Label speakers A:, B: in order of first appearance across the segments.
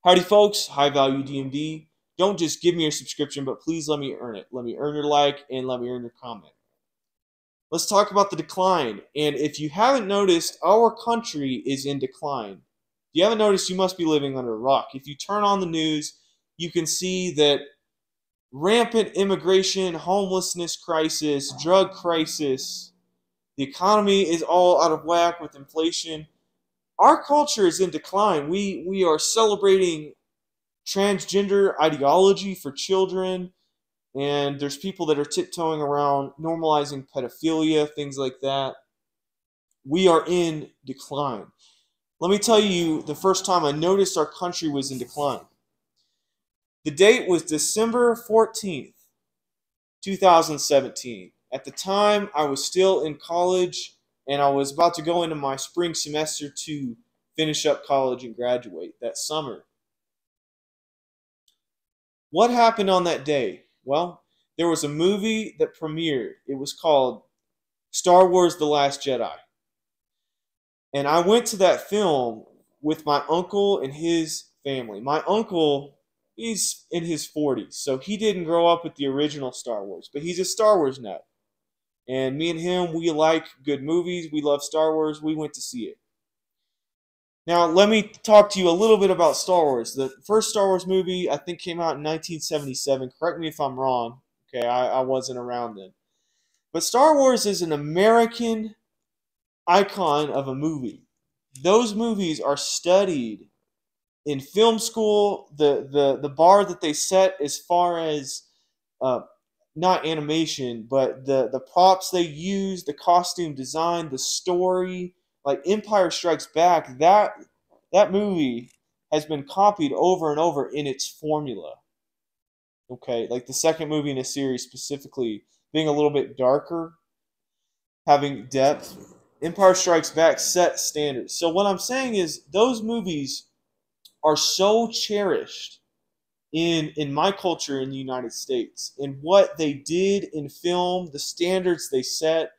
A: Howdy, folks. High Value DMD. Don't just give me your subscription, but please let me earn it. Let me earn your like and let me earn your comment. Let's talk about the decline. And if you haven't noticed, our country is in decline. If you haven't noticed, you must be living under a rock. If you turn on the news, you can see that rampant immigration, homelessness crisis, drug crisis, the economy is all out of whack with inflation. Our culture is in decline. We are celebrating transgender ideology for children, and there's people that are tiptoeing around normalizing pedophilia, things like that. We are in decline. Let me tell you the first time I noticed our country was in decline. The date was December 14th, 2017. At the time, I was still in college and I was about to go into my spring semester to finish up college and graduate that summer. What happened on that day? Well, there was a movie that premiered. It was called Star Wars The Last Jedi. And I went to that film with my uncle and his family. My uncle, he's in his 40s, so he didn't grow up with the original Star Wars, but he's a Star Wars nut. And me and him, we like good movies. We love Star Wars. We went to see it. Now, let me talk to you a little bit about Star Wars. The first Star Wars movie, I think, came out in 1977. Correct me if I'm wrong. Okay, I wasn't around then. But Star Wars is an American icon of a movie. Those movies are studied in film school. The bar that they set as far as not animation, but the props they use, the costume design, the story, like Empire Strikes Back, that movie has been copied over and over in its formula. Okay, like the second movie in a series specifically being a little bit darker, having depth. Empire Strikes Back set standards. So what I'm saying is those movies are so cherished in my culture in the United States. In what they did in film, the standards they set,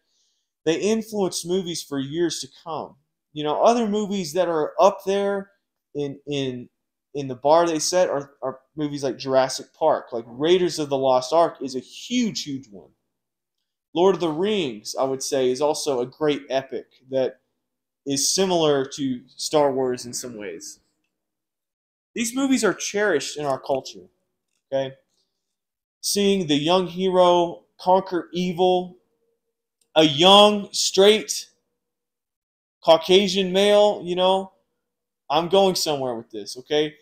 A: they influenced movies for years to come. You know, other movies that are up there in the bar they set are movies like Jurassic Park, like Raiders of the Lost Ark is a huge, huge one. Lord of the Rings, I would say, is also a great epic that is similar to Star Wars in some ways. These movies are cherished in our culture. Okay, seeing the young hero conquer evil, a young, straight, Caucasian male, I'm going somewhere with this, okay?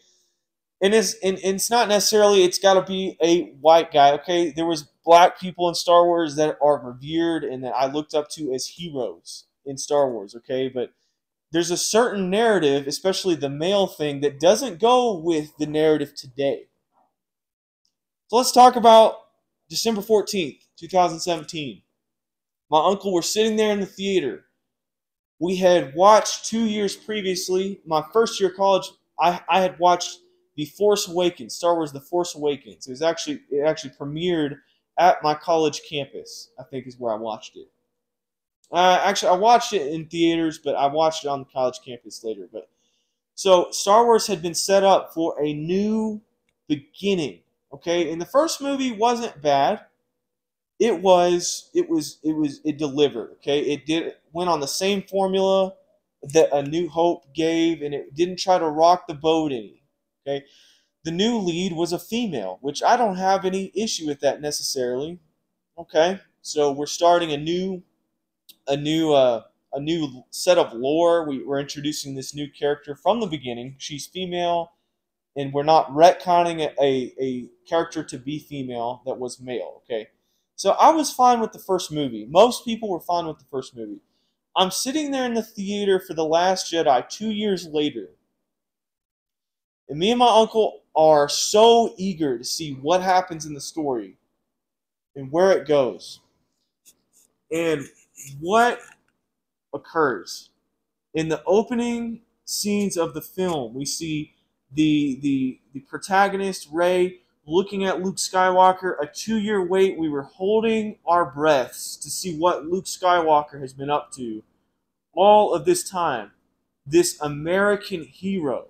A: And it's not necessarily it's got to be a white guy, okay? There was black people in Star Wars that are revered and that I looked up to as heroes in Star Wars, okay? But there's a certain narrative, especially the male thing, that doesn't go with the narrative today. So let's talk about December 14th, 2017. My uncle were sitting there in the theater. We had watched 2 years previously, my first year of college, I had watched The Force Awakens, Star Wars The Force Awakens. It actually premiered at my college campus, I think is where I watched it. Actually, I watched it in theaters, but I watched it on the college campus later. But so Star Wars had been set up for a new beginning. Okay, and the first movie wasn't bad. It delivered. Okay, went on the same formula that A New Hope gave, and it didn't try to rock the boat any. Okay, the new lead was a female, which I don't have any issue with that necessarily. Okay, so we're starting a new a new set of lore. We're introducing this new character from the beginning. She's female, and we're not retconning a character to be female that was male. Okay, so I was fine with the first movie. Most people were fine with the first movie. I'm sitting there in the theater for The Last Jedi 2 years later, and me and my uncle are so eager to see what happens in the story and where it goes. And what occurs in the opening scenes of the film, we see the protagonist Rey looking at Luke Skywalker. A 2 year wait. We were holding our breaths to see what Luke Skywalker has been up to all of this time. This American hero,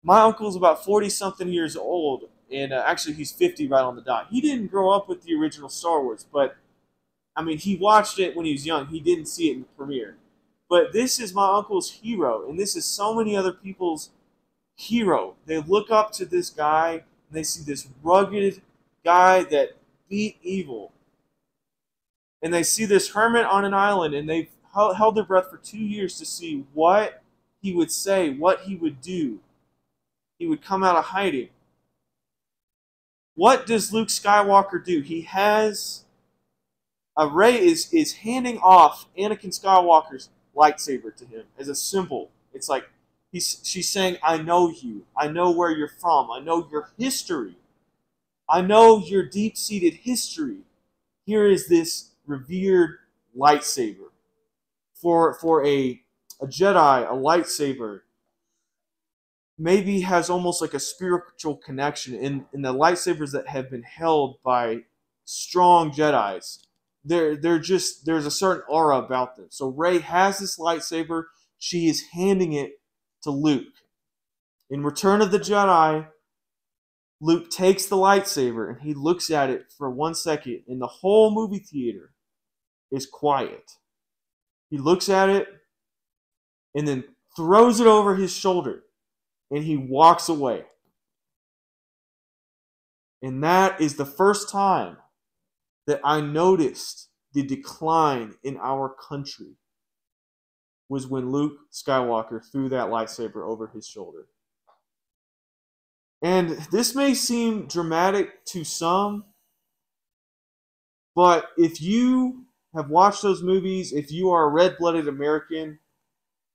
A: My uncle's about 40 something years old, and actually he's 50 right on the dot. He didn't grow up with the original Star Wars, but I mean, he watched it when he was young. He didn't see it in the premiere. But this is my uncle's hero, and this is so many other people's hero. They look up to this guy, and they see this rugged guy that beat evil. And they see this hermit on an island, and they've held their breath for 2 years to see what he would say, what he would do. He would come out of hiding. What does Luke Skywalker do? He has Rey is handing off Anakin Skywalker's lightsaber to him as a symbol. It's like she's saying, I know you. I know where you're from. I know your history. I know your deep-seated history. Here is this revered lightsaber. For a Jedi, a lightsaber maybe has almost like a spiritual connection in the lightsabers that have been held by strong Jedis. There's a certain aura about them. So Rey has this lightsaber. She is handing it to Luke. In Return of the Jedi, Luke takes the lightsaber and he looks at it for 1 second, and the whole movie theater is quiet. He looks at it and then throws it over his shoulder, and he walks away. And that is the first time that I noticed the decline in our country, was when Luke Skywalker threw that lightsaber over his shoulder. And this may seem dramatic to some, but if you have watched those movies, if you are a red-blooded American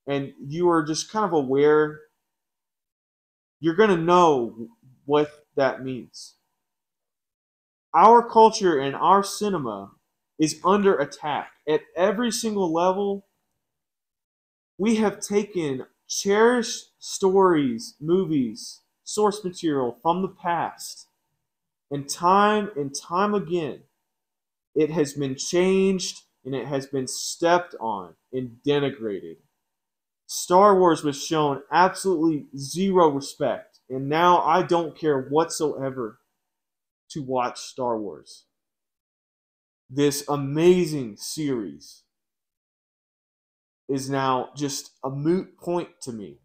A: and you are just kind of aware, you're going to know what that means. Our culture and our cinema is under attack. At every single level, we have taken cherished stories, movies, source material from the past, and time again, it has been changed and it has been stepped on and denigrated. Star Wars was shown absolutely zero respect, and now I don't care whatsoever to watch Star Wars. This amazing series is now just a moot point to me.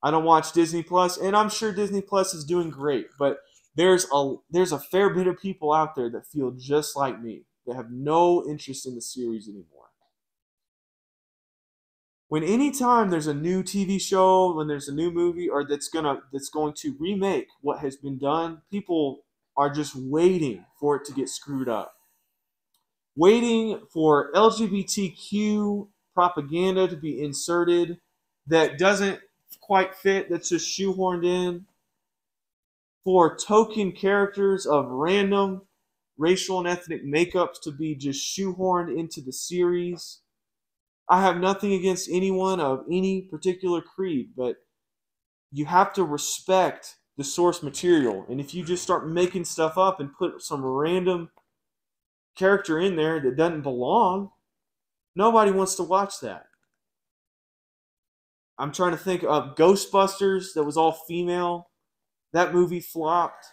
A: I don't watch Disney Plus, and I'm sure Disney Plus is doing great, but there's a fair bit of people out there that feel just like me, that have no interest in the series anymore. When anytime there's a new TV show, when there's a new movie, or that's going to remake what has been done, people are just waiting for it to get screwed up. Waiting for LGBTQ propaganda to be inserted that doesn't quite fit, that's just shoehorned in. For token characters of random racial and ethnic makeups to be just shoehorned into the series. I have nothing against anyone of any particular creed, but you have to respect the source material. And if you just start making stuff up and put some random character in there that doesn't belong, nobody wants to watch that. I'm trying to think of Ghostbusters that was all female. That movie flopped.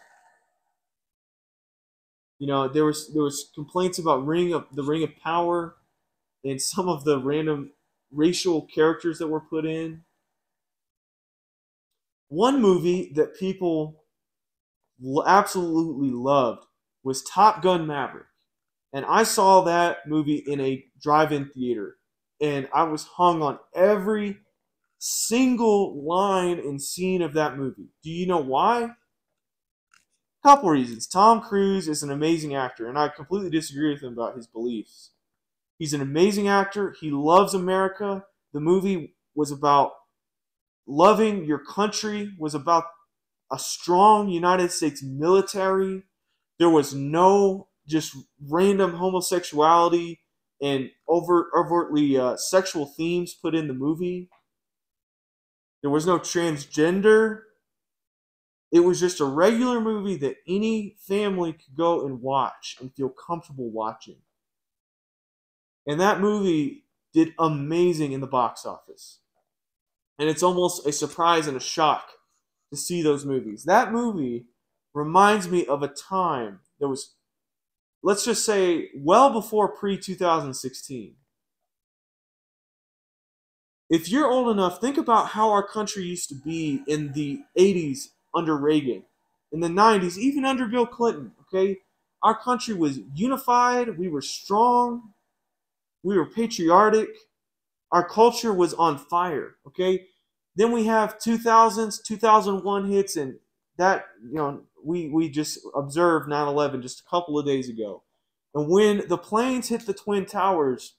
A: You know, there was complaints about the Ring of Power and some of the random racial characters that were put in. One movie that people absolutely loved was Top Gun Maverick. And I saw that movie in a drive-in theater. And I was hung on every single line and scene of that movie. Do you know why? Couple reasons. Tom Cruise is an amazing actor, and I completely disagree with him about his beliefs. He's an amazing actor. He loves America. The movie was about loving your country, was about a strong United States military. There was no just random homosexuality and overtly sexual themes put in the movie. There was no transgender. It was just a regular movie that any family could go and watch and feel comfortable watching. And that movie did amazing in the box office. And it's almost a surprise and a shock to see those movies. That movie reminds me of a time that was, let's just say, well before pre 2016. If you're old enough, think about how our country used to be in the 80s under Reagan, in the 90s, even under Bill Clinton. Okay, our country was unified, we were strong, we were patriotic, our culture was on fire. Okay, then we have 2000s, 2001 hits, and that, we just observed 9/11 just a couple of days ago. And when the planes hit the Twin Towers,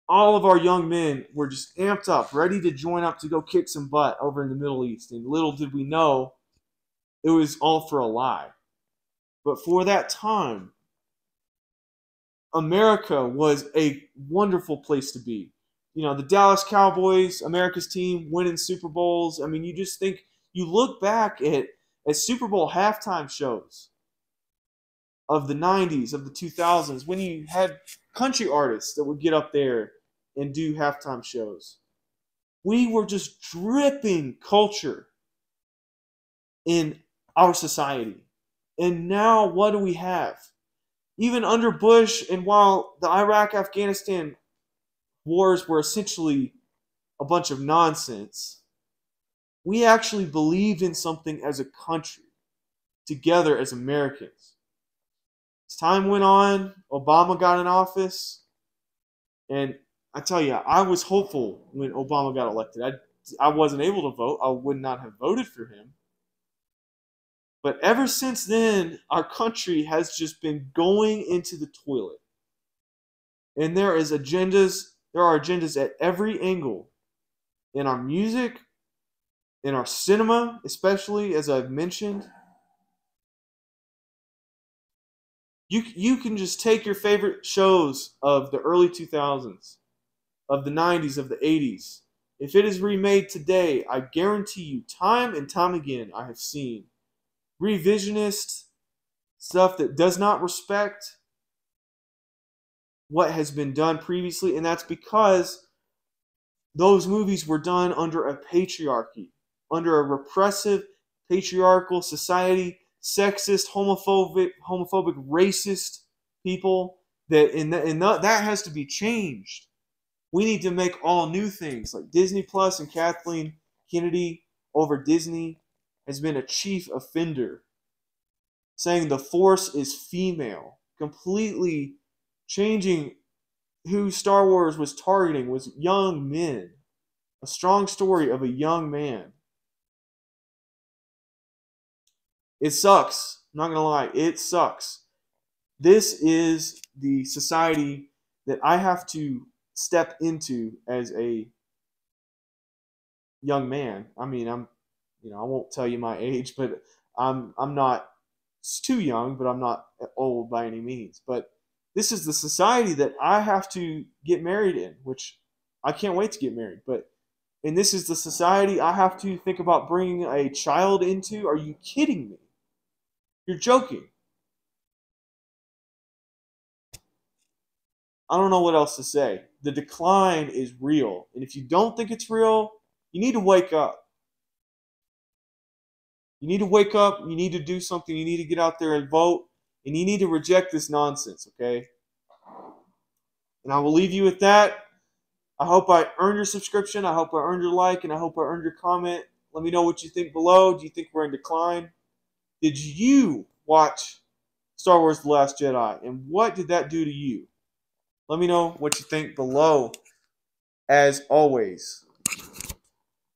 A: all of our young men were just amped up, ready to join up to go kick some butt over in the Middle East. And little did we know, it was all for a lie. But for that time, America was a wonderful place to be. The Dallas Cowboys, America's team, winning Super Bowls. I mean, you just think, you look back at Super Bowl halftime shows of the 90s, of the 2000s, when you had country artists that would get up there and do halftime shows. We were just dripping culture in our society. And now what do we have? Even under Bush, and while the Iraq-Afghanistan wars were essentially a bunch of nonsense, we actually believed in something as a country, together as Americans. As time went on, Obama got in office, and I tell you, I was hopeful when Obama got elected. I wasn't able to vote. I would not have voted for him. But ever since then, our country has just been going into the toilet. And there are agendas at every angle. In our music, in our cinema, especially, as I've mentioned. You can just take your favorite shows of the early 2000s, of the 90s, of the 80s. If it is remade today, I guarantee you, time and time again, I have seen revisionist stuff that does not respect what has been done previously, and that's because those movies were done under a patriarchy, under a repressive, patriarchal society, sexist, homophobic, racist people. That has to be changed. We need to make all new things, like Disney Plus and Kathleen Kennedy over Disney has been a chief offender, saying the Force is female, completely changing who Star Wars was targeting was young men. A strong story of a young man. It sucks. I'm not going to lie. It sucks. This is the society that I have to step into as a young man. I mean, I won't tell you my age, but I'm not too young, but I'm not old by any means. But this is the society that I have to get married in, which I can't wait to get married. And this is the society I have to think about bringing a child into. Are you kidding me? You're joking. I don't know what else to say. The decline is real. And if you don't think it's real, you need to wake up. You need to wake up. You need to do something. You need to get out there and vote. And you need to reject this nonsense, okay? And I will leave you with that. I hope I earned your subscription. I hope I earned your like. And I hope I earned your comment. Let me know what you think below. Do you think we're in decline? Did you watch Star Wars The Last Jedi? And what did that do to you? Let me know what you think below. As always,